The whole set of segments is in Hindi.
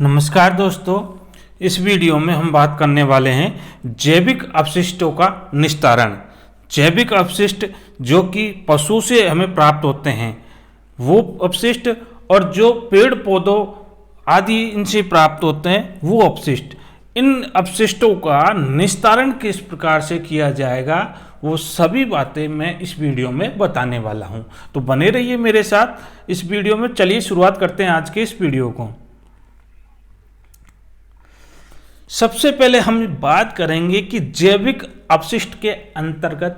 नमस्कार दोस्तों, इस वीडियो में हम बात करने वाले हैं जैविक अपशिष्टों का निस्तारण। जैविक अपशिष्ट जो कि पशु से हमें प्राप्त होते हैं वो अपशिष्ट, और जो पेड़ पौधों आदि इनसे प्राप्त होते हैं वो अपशिष्ट। इन अपशिष्टों का निस्तारण किस प्रकार से किया जाएगा वो सभी बातें मैं इस वीडियो में बताने वाला हूं। तो बने रहिए मेरे साथ इस वीडियो में। चलिए शुरुआत करते हैं आज के इस वीडियो को। सबसे पहले हम बात करेंगे कि जैविक अपशिष्ट के अंतर्गत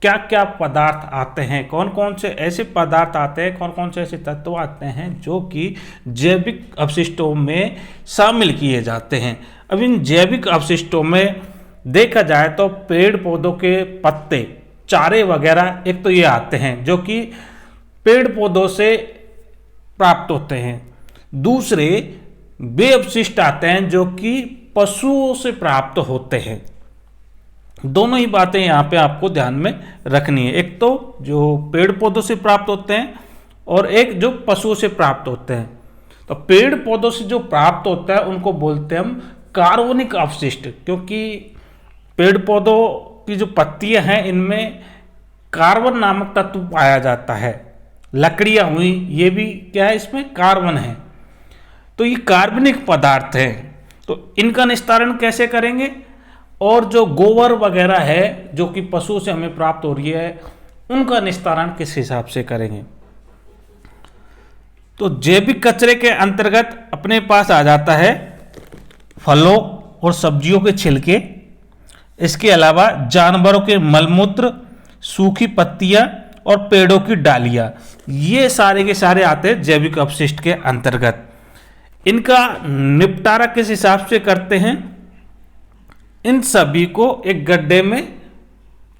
क्या क्या पदार्थ आते हैं, कौन कौन से ऐसे पदार्थ आते हैं, कौन कौन से ऐसे तत्व आते हैं जो कि जैविक अपशिष्टों में शामिल किए जाते हैं। अब इन जैविक अपशिष्टों में देखा जाए तो पेड़ पौधों के पत्ते, चारे वगैरह एक तो ये आते हैं जो कि पेड़ पौधों से प्राप्त होते हैं। दूसरे वे अपशिष्ट आते हैं जो कि पशुओं से प्राप्त होते हैं। दोनों ही बातें यहाँ पे आपको ध्यान में रखनी है, एक तो जो पेड़ पौधों से प्राप्त होते हैं और एक जो पशुओं से प्राप्त होते हैं। तो पेड़ पौधों से जो प्राप्त होता है उनको बोलते हैं हम कार्बनिक अपशिष्ट, क्योंकि पेड़ पौधों की जो पत्तियां हैं इनमें कार्बन नामक तत्व पाया जाता है। लकड़ियां हुई ये भी क्या है, इसमें कार्बन है। तो ये कार्बनिक पदार्थ हैं। तो इनका निस्तारण कैसे करेंगे, और जो गोबर वगैरह है जो कि पशु से हमें प्राप्त हो रही है उनका निस्तारण किस हिसाब से करेंगे। तो जैविक कचरे के अंतर्गत अपने पास आ जाता है फलों और सब्जियों के छिलके, इसके अलावा जानवरों के मलमूत्र, सूखी पत्तियां और पेड़ों की डालियां, ये सारे के सारे आते हैं जैविक अपशिष्ट के अंतर्गत। इनका निपटारा किस हिसाब से करते हैं, इन सभी को एक गड्ढे में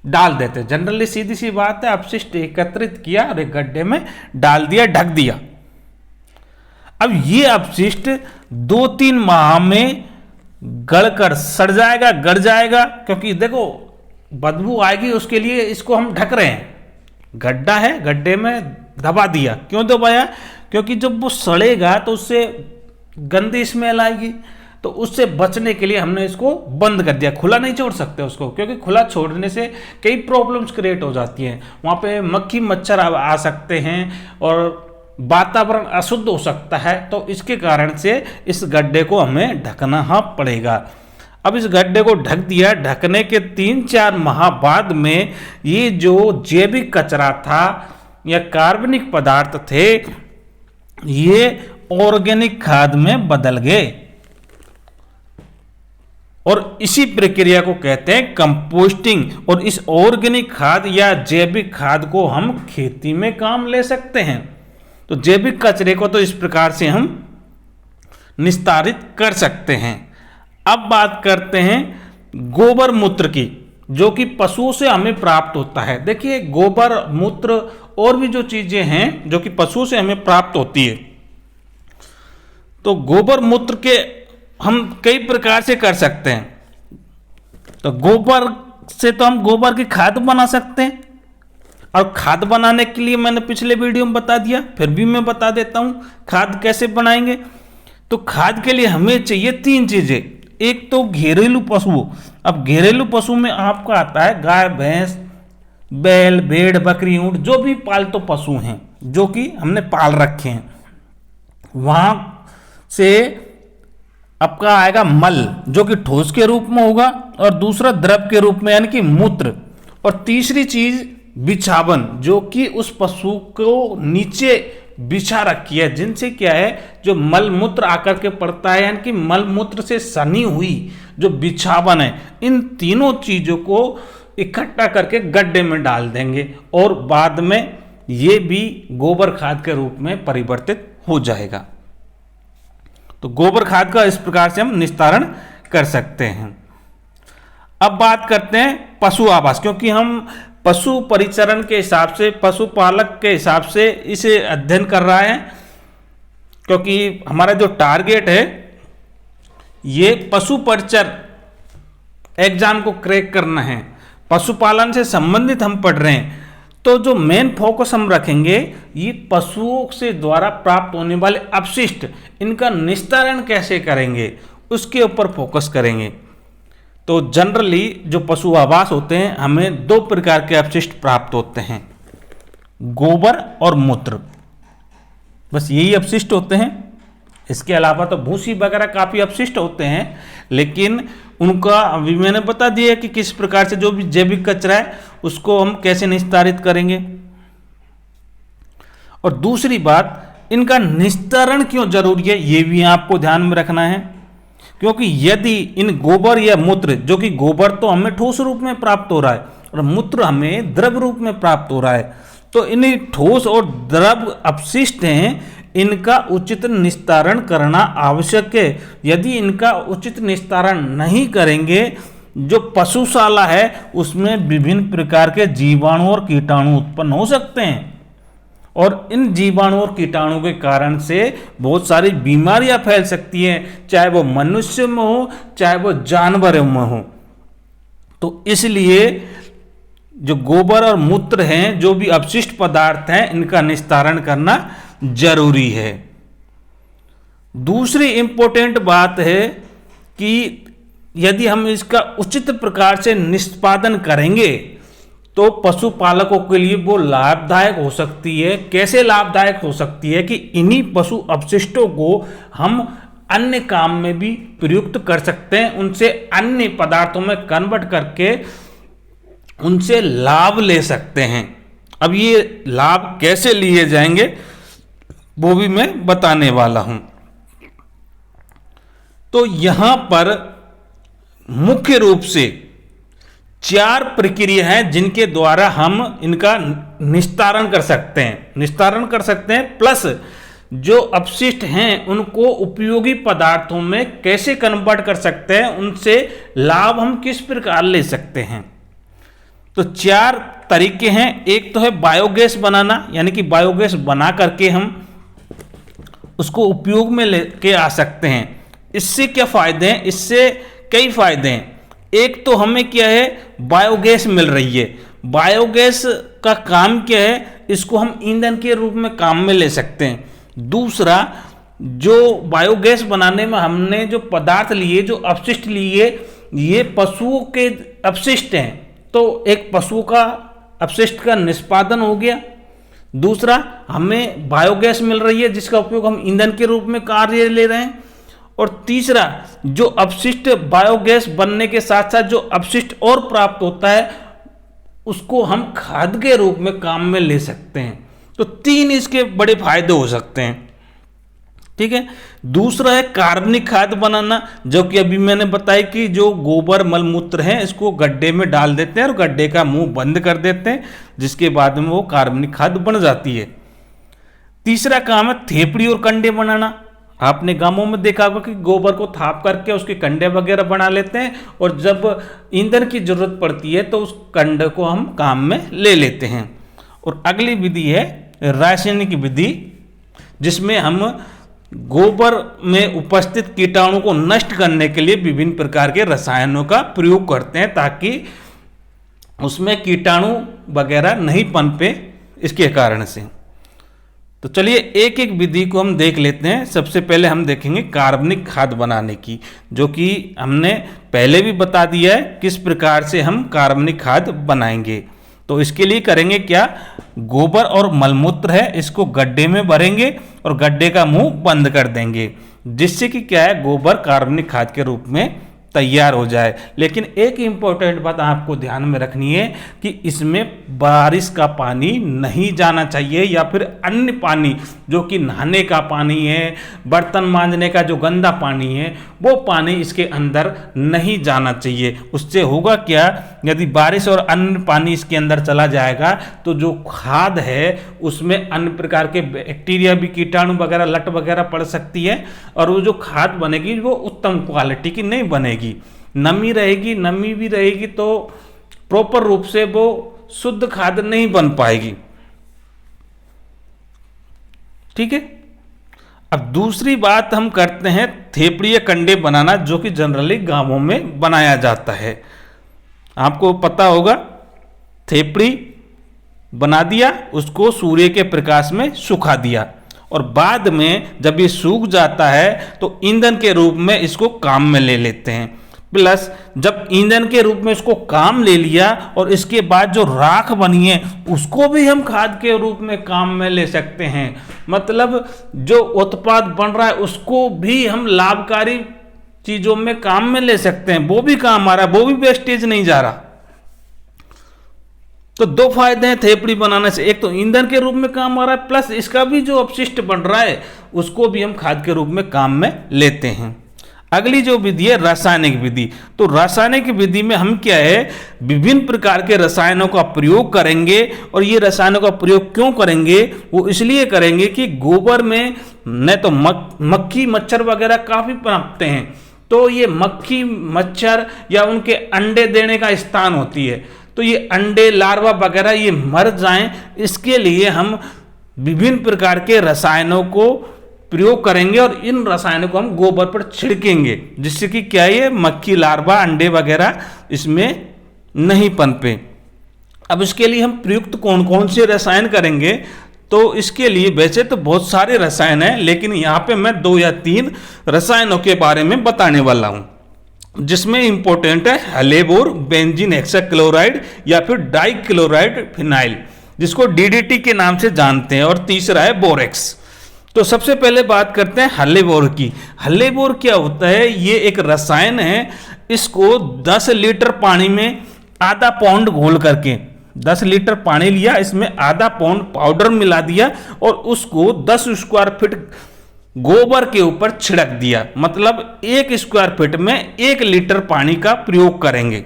डाल देते हैं। जनरली सीधी सी बात है, अपशिष्ट एकत्रित किया और एक गड्ढे में डाल दिया, ढक दिया। अब ये अपशिष्ट 2-3 माह में गलकर सड़ जाएगा, गड़ जाएगा, क्योंकि देखो बदबू आएगी, उसके लिए इसको हम ढक रहे हैं। गड्ढा है, गड्ढे में दबा दिया। क्यों दबाया, क्योंकि जब वो सड़ेगा तो उससे गंदी स्मेल आएगी, तो उससे बचने के लिए हमने इसको बंद कर दिया। खुला नहीं छोड़ सकते उसको, क्योंकि खुला छोड़ने से कई प्रॉब्लम्स क्रिएट हो जाती हैं। वहाँ पे मक्खी मच्छर आ सकते हैं और वातावरण अशुद्ध हो सकता है। तो इसके कारण से इस गड्ढे को हमें ढकना पड़ेगा। अब इस गड्ढे को ढक दिया, ढकने के 3-4 माह बाद में ये जो जैविक कचरा था या कार्बनिक पदार्थ थे ये ऑर्गेनिक खाद में बदल गए, और इसी प्रक्रिया को कहते हैं कंपोस्टिंग। और इस ऑर्गेनिक खाद या जैविक खाद को हम खेती में काम ले सकते हैं। तो जैविक कचरे को तो इस प्रकार से हम निस्तारित कर सकते हैं। अब बात करते हैं गोबर मूत्र की, जो कि पशुओं से हमें प्राप्त होता है। देखिए, गोबर मूत्र और भी जो चीजें हैं जो कि पशुओं से हमें प्राप्त होती है, तो गोबर मूत्र के हम कई प्रकार से कर सकते हैं। तो गोबर से तो हम गोबर की खाद बना सकते हैं, और खाद बनाने के लिए मैंने पिछले वीडियो में बता दिया, फिर भी मैं बता देता हूं खाद कैसे बनाएंगे। तो खाद के लिए हमें चाहिए 3 चीजें। एक तो घरेलू पशु। अब घरेलू पशु में आपका आता है गाय, भैंस, बैल, भेड़, बकरी, ऊंट, जो भी पालतू पशु हैं जो कि हमने पाल रखे हैं, वहां से आपका आएगा मल, जो कि ठोस के रूप में होगा, और दूसरा द्रव के रूप में यानी कि मूत्र, और तीसरी चीज बिछावन, जो कि उस पशु को नीचे बिछा रखी है, जिनसे क्या है जो मल मूत्र आकर के पड़ता है, यानी कि मल मूत्र से सनी हुई जो बिछावन है, इन तीनों चीजों को इकट्ठा करके गड्ढे में डाल देंगे, और बाद में ये भी गोबर खाद के रूप में परिवर्तित हो जाएगा। तो गोबर खाद का इस प्रकार से हम निस्तारण कर सकते हैं। अब बात करते हैं पशु आवास, क्योंकि हम पशु परिचरण के हिसाब से, पशुपालक के हिसाब से इसे अध्ययन कर रहा है, क्योंकि हमारा जो टारगेट है ये पशु परिचर एग्जाम को क्रैक करना है। पशुपालन से संबंधित हम पढ़ रहे हैं, तो जो मेन फोकस हम रखेंगे ये पशुओं से द्वारा प्राप्त होने वाले अपशिष्ट, इनका निस्तारण कैसे करेंगे उसके ऊपर फोकस करेंगे। तो जनरली जो पशु आवास होते हैं हमें दो प्रकार के अपशिष्ट प्राप्त होते हैं, गोबर और मूत्र, बस यही अपशिष्ट होते हैं। इसके अलावा तो भूसी वगैरह काफ़ी अपशिष्ट होते हैं, लेकिन उनका अभी मैंने बता दिया कि किस प्रकार से जो भी जैविक कचरा है उसको हम कैसे निस्तारित करेंगे। और दूसरी बात, इनका निस्तारण क्यों जरूरी है ये भी आपको ध्यान में रखना है, क्योंकि यदि इन गोबर या मूत्र, जो कि गोबर तो हमें ठोस रूप में प्राप्त हो रहा है और मूत्र हमें द्रव रूप में प्राप्त हो रहा है, तो इन ठोस और द्रव अपशिष्ट हैं, इनका उचित निस्तारण करना आवश्यक है। यदि इनका उचित निस्तारण नहीं करेंगे, जो पशुशाला है उसमें विभिन्न प्रकार के जीवाणु और कीटाणु उत्पन्न हो सकते हैं, और इन जीवाणु और कीटाणु के कारण से बहुत सारी बीमारियां फैल सकती हैं, चाहे वो मनुष्य में हो चाहे वो जानवरों में हो। तो इसलिए जो गोबर और मूत्र हैं, जो भी अपशिष्ट पदार्थ हैं, इनका निस्तारण करना जरूरी है। दूसरी इंपॉर्टेंट बात है कि यदि हम इसका उचित प्रकार से निष्पादन करेंगे तो पशुपालकों के लिए वो लाभदायक हो सकती है। कैसे लाभदायक हो सकती है कि इन्हीं पशु अपशिष्टों को हम अन्य काम में भी प्रयुक्त कर सकते हैं, उनसे अन्य पदार्थों में कन्वर्ट करके उनसे लाभ ले सकते हैं। अब ये लाभ कैसे लिए जाएंगे वो भी मैं बताने वाला हूं। तो यहां पर मुख्य रूप से 4 प्रक्रिया हैं जिनके द्वारा हम इनका निस्तारण कर सकते हैं, प्लस जो अपशिष्ट हैं उनको उपयोगी पदार्थों में कैसे कन्वर्ट कर सकते हैं, उनसे लाभ हम किस प्रकार ले सकते हैं। तो 4 तरीके हैं। एक तो है बायोगैस बनाना, यानी कि बायोगैस बना करके हम उसको उपयोग में लेके आ सकते हैं। इससे क्या फायदे हैं? इससे कई फायदे हैं। एक तो हमें क्या है, बायोगैस मिल रही है। बायोगैस का काम क्या है, इसको हम ईंधन के रूप में काम में ले सकते हैं। दूसरा, जो बायोगैस बनाने में हमने जो पदार्थ लिए, जो अपशिष्ट लिए, ये पशुओं के अपशिष्ट हैं, तो एक पशु का अपशिष्ट का निष्पादन हो गया। दूसरा, हमें बायोगैस मिल रही है जिसका उपयोग हम ईंधन के रूप में कार्य ले रहे हैं। और तीसरा, जो अपशिष्ट बायोगैस बनने के साथ साथ जो अपशिष्ट और प्राप्त होता है उसको हम खाद के रूप में काम में ले सकते हैं। तो 3 इसके बड़े फायदे हो सकते हैं। ठीक है। दूसरा है कार्बनिक खाद बनाना, जो कि अभी मैंने बताया कि जो गोबर मलमूत्र है इसको गड्ढे में डाल देते हैं और गड्ढे का मुंह बंद कर देते हैं, जिसके बाद में वो कार्बनिक खाद बन जाती है। तीसरा काम है थेपड़ी और कंडे बनाना। आपने गांवों में देखा होगा कि गोबर को थाप करके उसके कंडे वगैरह बना लेते हैं, और जब ईंधन की जरूरत पड़ती है तो उस कंडे को हम काम में ले लेते हैं। और अगली विधि है रासायनिक विधि, जिसमें हम गोबर में उपस्थित कीटाणु को नष्ट करने के लिए विभिन्न प्रकार के रसायनों का प्रयोग करते हैं, ताकि उसमें कीटाणु वगैरह नहीं पनपे इसके कारण से। तो चलिए एक एक विधि को हम देख लेते हैं। सबसे पहले हम देखेंगे कार्बनिक खाद बनाने की, जो कि हमने पहले भी बता दिया है किस प्रकार से हम कार्बनिक खाद बनाएंगे। तो इसके लिए करेंगे क्या, गोबर और मलमूत्र है इसको गड्ढे में भरेंगे और गड्ढे का मुंह बंद कर देंगे, जिससे कि क्या है, गोबर कार्बनिक खाद के रूप में तैयार हो जाए। लेकिन एक इंपॉर्टेंट बात आपको ध्यान में रखनी है कि इसमें बारिश का पानी नहीं जाना चाहिए, या फिर अन्य पानी जो कि नहाने का पानी है, बर्तन मांजने का जो गंदा पानी है, वो पानी इसके अंदर नहीं जाना चाहिए। उससे होगा क्या, यदि बारिश और अन्य पानी इसके अंदर चला जाएगा तो जो खाद है उसमें अन्य प्रकार के बैक्टीरिया भी, कीटाणु वगैरह, लट वगैरह पड़ सकती है, और वो जो खाद बनेगी वो उत्तम क्वालिटी की नहीं बनेगी। नमी रहेगी, नमी भी रहेगी तो प्रॉपर रूप से वो शुद्ध खाद नहीं बन पाएगी। ठीक है। अब दूसरी बात हम करते हैं थेपड़ी या कंडे बनाना, जो कि जनरली गांवों में बनाया जाता है। आपको पता होगा थेपड़ी बना दिया, उसको सूर्य के प्रकाश में सुखा दिया और बाद में जब ये सूख जाता है तो ईंधन के रूप में इसको काम में ले लेते हैं। प्लस जब ईंधन के रूप में इसको काम ले लिया और इसके बाद जो राख बनी है उसको भी हम खाद के रूप में काम में ले सकते हैं। मतलब जो उत्पाद बन रहा है उसको भी हम लाभकारी चीजों में काम में ले सकते हैं, वो भी काम आ रहा है, वो भी वेस्टेज नहीं जा रहा। तो दो फायदे हैं थेपड़ी बनाने से, एक तो ईंधन के रूप में काम आ रहा है, प्लस इसका भी जो अपशिष्ट बन रहा है उसको भी हम खाद के रूप में काम में लेते हैं। अगली जो विधि है रासायनिक विधि। तो रासायनिक विधि में हम क्या है, विभिन्न प्रकार के रसायनों का प्रयोग करेंगे। और ये रसायनों का प्रयोग क्यों करेंगे, वो इसलिए करेंगे कि गोबर में न तो मक्खी मच्छर वगैरह काफ़ी पनपते हैं, तो ये मक्खी मच्छर या उनके अंडे देने का स्थान होती है, तो ये अंडे लार्वा वगैरह ये मर जाएं, इसके लिए हम विभिन्न प्रकार के रसायनों को प्रयोग करेंगे और इन रसायनों को हम गोबर पर छिड़केंगे, जिससे कि क्या ये मक्खी लार्वा अंडे वगैरह इसमें नहीं पनपे। अब इसके लिए हम प्रयुक्त कौन कौन से रसायन करेंगे, तो इसके लिए वैसे तो बहुत सारे रसायन हैं, लेकिन यहाँ पे मैं 2 या 3 रसायनों के बारे में बताने वाला हूँ, जिसमें इंपॉर्टेंट है हलेबोर बेंजीन हेक्साक्लोराइड या फिर डाइक्लोराइड फिनाइल, जिसको डीडीटी के नाम से जानते हैं, और तीसरा है बोरेक्स। तो सबसे पहले बात करते हैं हल्लेबोर की। हल्लेबोर क्या होता है, ये एक रसायन है, इसको 10 लीटर पानी में आधा पाउंड घोल करके, 10 लीटर पानी लिया, इसमें आधा पाउंड पाउडर मिला दिया और उसको 10 स्क्वायर फीट गोबर के ऊपर छिड़क दिया। मतलब 1 स्क्वायर फीट में 1 लीटर पानी का प्रयोग करेंगे।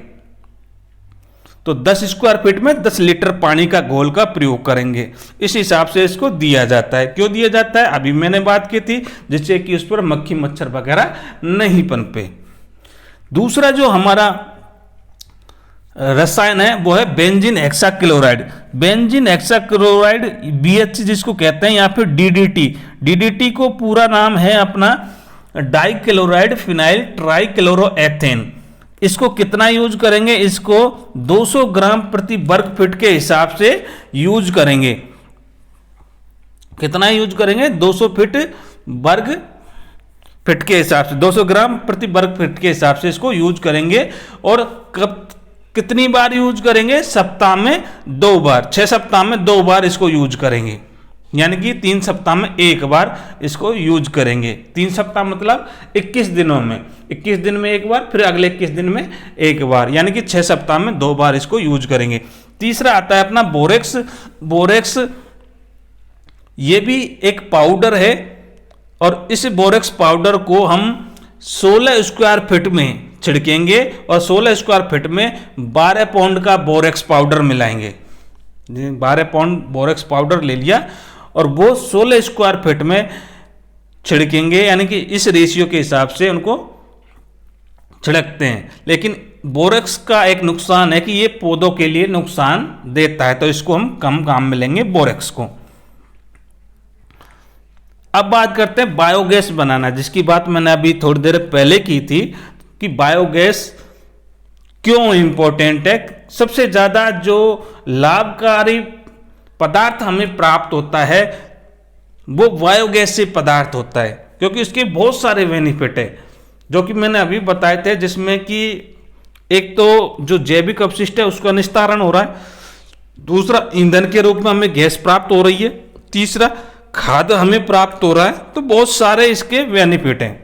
तो 10 स्क्वायर फीट में 10 लीटर पानी का घोल का प्रयोग करेंगे, इस हिसाब से इसको दिया जाता है। क्यों दिया जाता है, अभी मैंने बात की थी, जिससे कि उस पर मक्खी मच्छर वगैरह नहीं पनपे। दूसरा जो हमारा रसायन है वो है benzene hexachloride. Benzene hexachloride BHC जिसको कहते हैं, या फिर DDT। DDT को पूरा नाम है अपना डाइक्लोराइड फिनाइल ट्राइक्लोरोएथेन। इसको कितना यूज करेंगे, इसको 200 ग्राम प्रति वर्ग फीट के हिसाब से यूज करेंगे। कितना यूज करेंगे, 200 फीट वर्ग फीट के हिसाब से, 200 ग्राम प्रति वर्ग फीट के हिसाब से इसको यूज करेंगे। और कब कितनी बार यूज करेंगे, सप्ताह में 2 बार, 6 सप्ताह में 2 बार इसको यूज करेंगे, यानी कि 3 सप्ताह में 1 बार इसको यूज करेंगे। 3 सप्ताह मतलब 21 दिनों में, 21 दिन में 1 बार, फिर अगले 21 दिन में 1 बार, यानी कि 6 सप्ताह में 2 बार इसको यूज करेंगे। तीसरा आता है अपना बोरेक्स। बोरेक्स ये भी एक पाउडर है, और इस बोरेक्स पाउडर को हम 16 स्क्वायर फीट में छिड़केंगे और 16 स्क्वायर फीट में 12 पाउंड का बोरेक्स पाउडर मिलाएंगे। 12 पाउंड बोरेक्स पाउडर ले लिया और वो 16 स्क्वायर फीट में छिड़केंगे, यानी कि इस रेशियो के हिसाब से उनको छिड़कते हैं। लेकिन बोरेक्स का एक नुकसान है कि ये पौधों के लिए नुकसान देता है, तो इसको हम कम काम में लेंगे बोरेक्स को। अब बात करते हैं बायोगैस बनाना, जिसकी बात मैंने अभी थोड़ी देर पहले की थी कि बायोगैस क्यों इंपॉर्टेंट है। सबसे ज़्यादा जो लाभकारी पदार्थ हमें प्राप्त होता है वो बायोगैस से पदार्थ होता है, क्योंकि इसके बहुत सारे बेनिफिट है जो कि मैंने अभी बताए थे, जिसमें कि एक तो जो जैविक अपशिष्ट है उसका निस्तारण हो रहा है, दूसरा ईंधन के रूप में हमें गैस प्राप्त हो रही है, तीसरा खाद हमें प्राप्त हो रहा है। तो बहुत सारे इसके बेनिफिट हैं।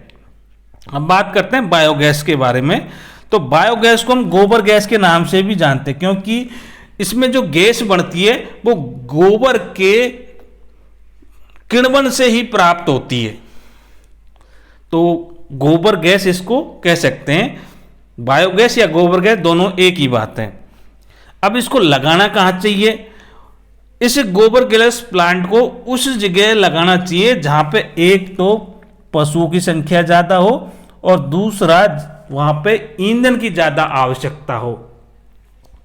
अब बात करते हैं बायोगैस के बारे में। तो बायोगैस को हम गोबर गैस के नाम से भी जानते हैं, क्योंकि इसमें जो गैस बनती है वो गोबर के किण्वन से ही प्राप्त होती है। तो गोबर गैस इसको कह सकते हैं। बायोगैस या गोबर गैस दोनों एक ही बात है। अब इसको लगाना कहाँ चाहिए, इस गोबर गैस प्लांट को उस जगह लगाना चाहिए जहां पे एक तो पशुओं की संख्या ज़्यादा हो और दूसरा वहाँ पे ईंधन की ज़्यादा आवश्यकता हो,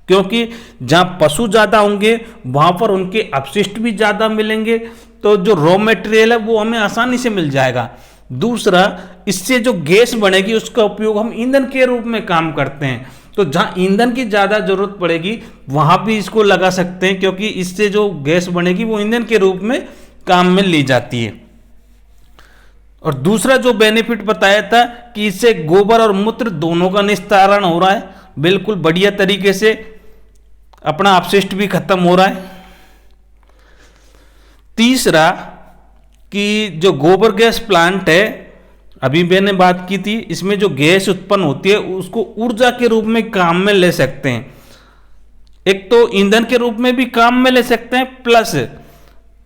क्योंकि जहाँ पशु ज़्यादा होंगे वहाँ पर उनके अपशिष्ट भी ज़्यादा मिलेंगे, तो जो रॉ मटेरियल है वो हमें आसानी से मिल जाएगा। दूसरा, इससे जो गैस बनेगी उसका उपयोग हम ईंधन के रूप में काम करते हैं, तो जहाँ ईंधन की ज़्यादा जरूरत पड़ेगी वहाँ भी इसको लगा सकते हैं, क्योंकि इससे जो गैस बनेगी वो ईंधन के रूप में काम में ली जाती है। और दूसरा जो बेनिफिट बताया था कि इससे गोबर और मूत्र दोनों का निस्तारण हो रहा है, बिल्कुल बढ़िया तरीके से अपना अपशिष्ट भी खत्म हो रहा है। तीसरा कि जो गोबर गैस प्लांट है, अभी मैंने बात की थी, इसमें जो गैस उत्पन्न होती है उसको ऊर्जा के रूप में काम में ले सकते हैं। एक तो ईंधन के रूप में भी काम में ले सकते हैं, प्लस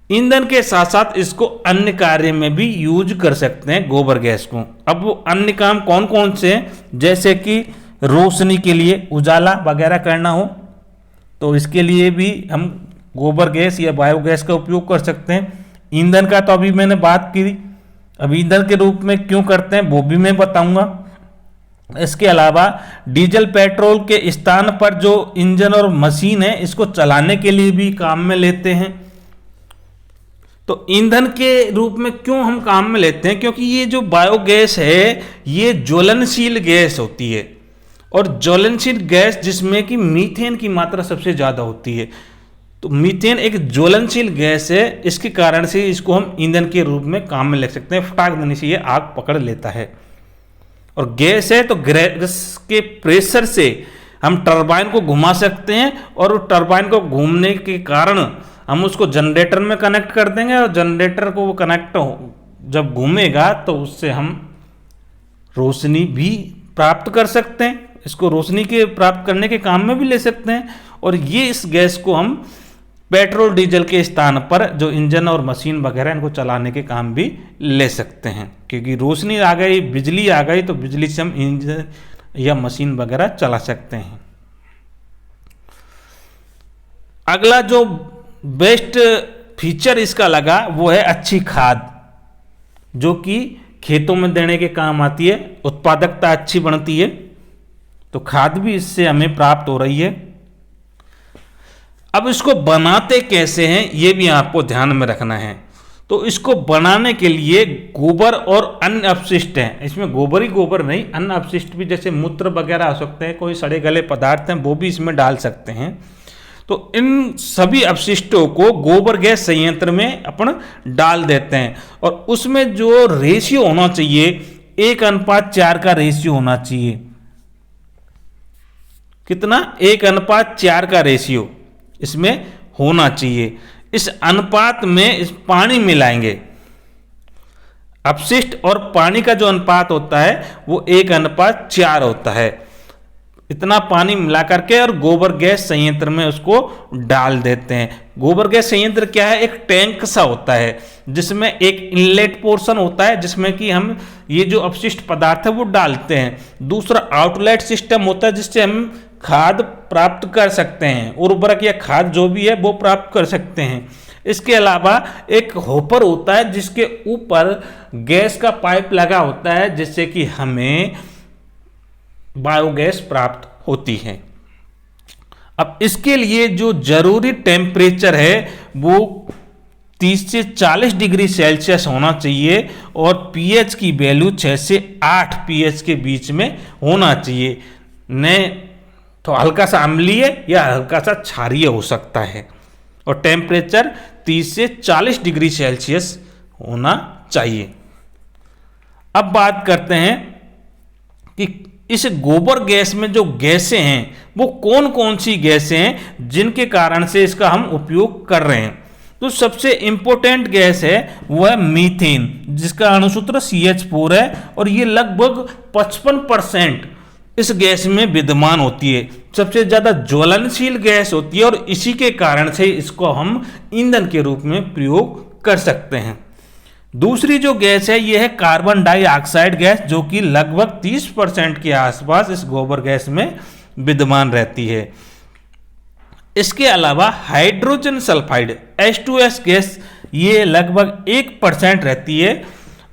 ईंधन के साथ साथ इसको अन्य कार्य में भी यूज कर सकते हैं गोबर गैस को। अब वो अन्य काम कौन कौन से हैं, जैसे कि रोशनी के लिए, उजाला वगैरह करना हो तो इसके लिए भी हम गोबर गैस या बायोगैस का उपयोग कर सकते हैं। ईंधन का तो अभी मैंने बात की, अब ईंधन के रूप में क्यों करते हैं वो भी मैं बताऊंगा। इसके अलावा डीजल पेट्रोल के स्थान पर जो इंजन और मशीन है इसको चलाने के लिए भी काम में लेते हैं। तो ईंधन के रूप में क्यों हम काम में लेते हैं, क्योंकि ये जो बायोगैस है ये ज्वलनशील गैस होती है, और ज्वलनशील गैस जिसमें कि मीथेन की मात्रा सबसे ज़्यादा होती है। तो मीथेन एक ज्वलनशील गैस है, इसके कारण से इसको हम ईंधन के रूप में काम में ले सकते हैं। फटाक देने से ये आग पकड़ लेता है। और गैस है तो गैस के प्रेशर से हम टरबाइन को घुमा सकते हैं, और टरबाइन को घूमने के कारण हम उसको जनरेटर में कनेक्ट कर देंगे, और जनरेटर को वो कनेक्ट जब घूमेगा तो उससे हम रोशनी भी प्राप्त कर सकते हैं। इसको रोशनी के प्राप्त करने के काम में भी ले सकते हैं। और ये इस गैस को हम पेट्रोल डीजल के स्थान पर जो इंजन और मशीन वगैरह इनको चलाने के काम भी ले सकते हैं, क्योंकि रोशनी आ गई, बिजली आ गई तो बिजली से हम इंजन या मशीन वगैरह चला सकते हैं। अगला जो बेस्ट फीचर इसका लगा वो है अच्छी खाद, जो कि खेतों में देने के काम आती है, उत्पादकता अच्छी बढ़ती है। तो खाद भी इससे हमें प्राप्त हो रही है। अब इसको बनाते कैसे हैं ये भी आपको ध्यान में रखना है। तो इसको बनाने के लिए गोबर और अन्य अपशिष्ट हैं, इसमें गोबर ही गोबर नहीं, अन्य अपशिष्ट भी जैसे मूत्र वगैरह हो सकते हैं, कोई सड़े गले पदार्थ हैं वो भी इसमें डाल सकते हैं। तो इन सभी अपशिष्टों को गोबर गैस संयंत्र में अपन डाल देते हैं, और उसमें जो रेशियो होना चाहिए 1:4 का रेशियो होना चाहिए। कितना? 1:4 का रेशियो इसमें होना चाहिए। इस अनुपात में इस पानी मिलाएंगे। अपशिष्ट और पानी का जो अनुपात होता है वो 1:4 होता है। इतना पानी मिला करके और गोबर गैस संयंत्र में उसको डाल देते हैं। गोबर गैस संयंत्र क्या है? एक टैंक सा होता है जिसमें एक इनलेट पोर्शन होता है जिसमें कि हम ये जो अपशिष्ट पदार्थ है वो डालते हैं। दूसरा आउटलेट सिस्टम होता है जिससे हम खाद प्राप्त कर सकते हैं, उर्वरक या खाद जो भी है वो प्राप्त कर सकते हैं। इसके अलावा एक होपर होता है जिसके ऊपर गैस का पाइप लगा होता है जिससे कि हमें बायोगैस प्राप्त होती है। अब इसके लिए जो जरूरी टेम्परेचर है वो 30 से 40 डिग्री सेल्सियस होना चाहिए और पीएच की वैल्यू 6 से 8 पीएच के बीच में होना चाहिए। न तो हल्का सा अम्लीय या हल्का सा क्षारीय हो सकता है, और टेम्परेचर 30 से 40 डिग्री सेल्सियस होना चाहिए। अब बात करते हैं कि इस गोबर गैस में जो गैसें हैं वो कौन कौन सी गैसें हैं जिनके कारण से इसका हम उपयोग कर रहे हैं। तो सबसे इंपॉर्टेंट गैस है वो है मीथेन, जिसका अणुसूत्र CH4 है, और ये लगभग 55% इस गैस में विद्यमान होती है। सबसे ज्यादा ज्वलनशील गैस होती है और इसी के कारण से इसको हम ईंधन के रूप में प्रयोग कर सकते हैं। दूसरी जो गैस है यह है कार्बन डाइऑक्साइड गैस, जो कि लगभग 30% के आसपास इस गोबर गैस में विद्यमान रहती है। इसके अलावा हाइड्रोजन सल्फाइड H2S गैस ये लगभग 1% रहती है,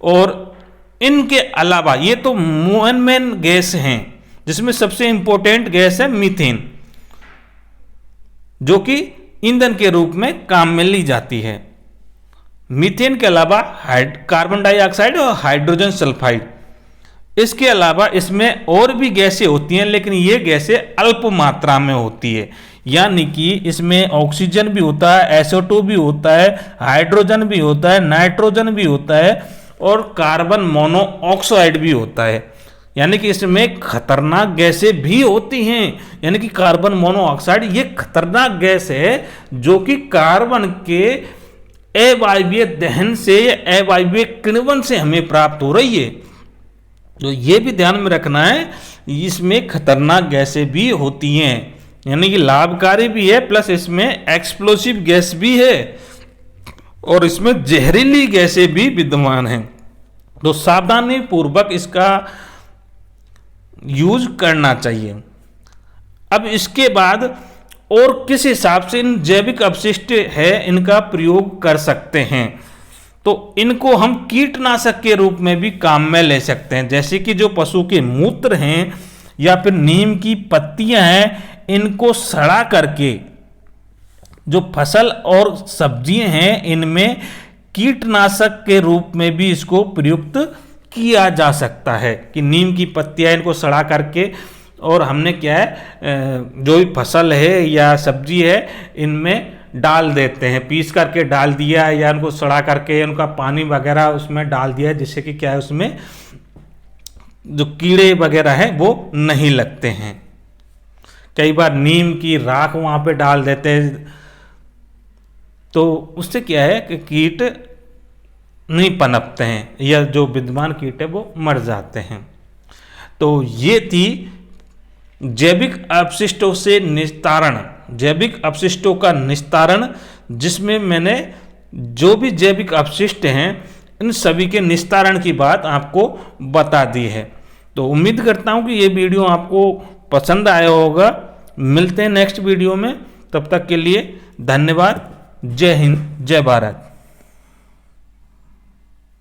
और इनके अलावा ये तो मेन गैस हैं जिसमें सबसे इंपॉर्टेंट गैस है मीथेन, जो कि ईंधन के रूप में काम में ली जाती है। मीथेन के अलावा कार्बन डाइऑक्साइड और हाइड्रोजन सल्फाइड, इसके अलावा इसमें और भी गैसें होती हैं, लेकिन ये गैसें अल्प मात्रा में होती है। यानी कि इसमें ऑक्सीजन भी होता है, SO2 भी होता है, हाइड्रोजन भी होता है, नाइट्रोजन भी होता है और कार्बन मोनोऑक्साइड भी होता है। यानी कि इसमें खतरनाक गैसें भी होती हैं। यानी कि कार्बन मोनोऑक्साइड ये खतरनाक गैस है जो कि कार्बन के अवायवीय दहन से या अवायवीय किण्वन से हमें प्राप्त हो रही है। तो ये भी ध्यान में रखना है, इसमें खतरनाक गैसें भी होती हैं। यानी कि लाभकारी भी है प्लस इसमें एक्सप्लोसिव गैस भी है और इसमें जहरीली गैसें भी विद्यमान हैं। तो सावधानी पूर्वक इसका यूज करना चाहिए। अब इसके बाद और किस हिसाब से इन जैविक अपशिष्ट है इनका प्रयोग कर सकते हैं, तो इनको हम कीटनाशक के रूप में भी काम में ले सकते हैं। जैसे कि जो पशु के मूत्र हैं या फिर नीम की पत्तियां हैं, इनको सड़ा करके जो फसल और सब्जियां हैं इनमें कीटनाशक के रूप में भी इसको प्रयुक्त किया जा सकता है। कि नीम की पत्तियां इनको सड़ा करके और हमने क्या है जो भी फसल है या सब्जी है इनमें डाल देते हैं, पीस करके डाल दिया या उनको सड़ा करके उनका पानी वगैरह उसमें डाल दिया, जिससे कि क्या है उसमें जो कीड़े वगैरह हैं वो नहीं लगते हैं। कई बार नीम की राख वहाँ पे डाल देते हैं, तो उससे क्या है कि कीट नहीं पनपते हैं या जो विद्यमान कीट है वो मर जाते हैं। तो ये थी जैविक अपशिष्टों से निस्तारण, जैविक अपशिष्टों का निस्तारण, जिसमें मैंने जो भी जैविक अपशिष्ट हैं इन सभी के निस्तारण की बात आपको बता दी है। तो उम्मीद करता हूं कि ये वीडियो आपको पसंद आया होगा। मिलते हैं नेक्स्ट वीडियो में, तब तक के लिए धन्यवाद। जय हिंद, जय भारत।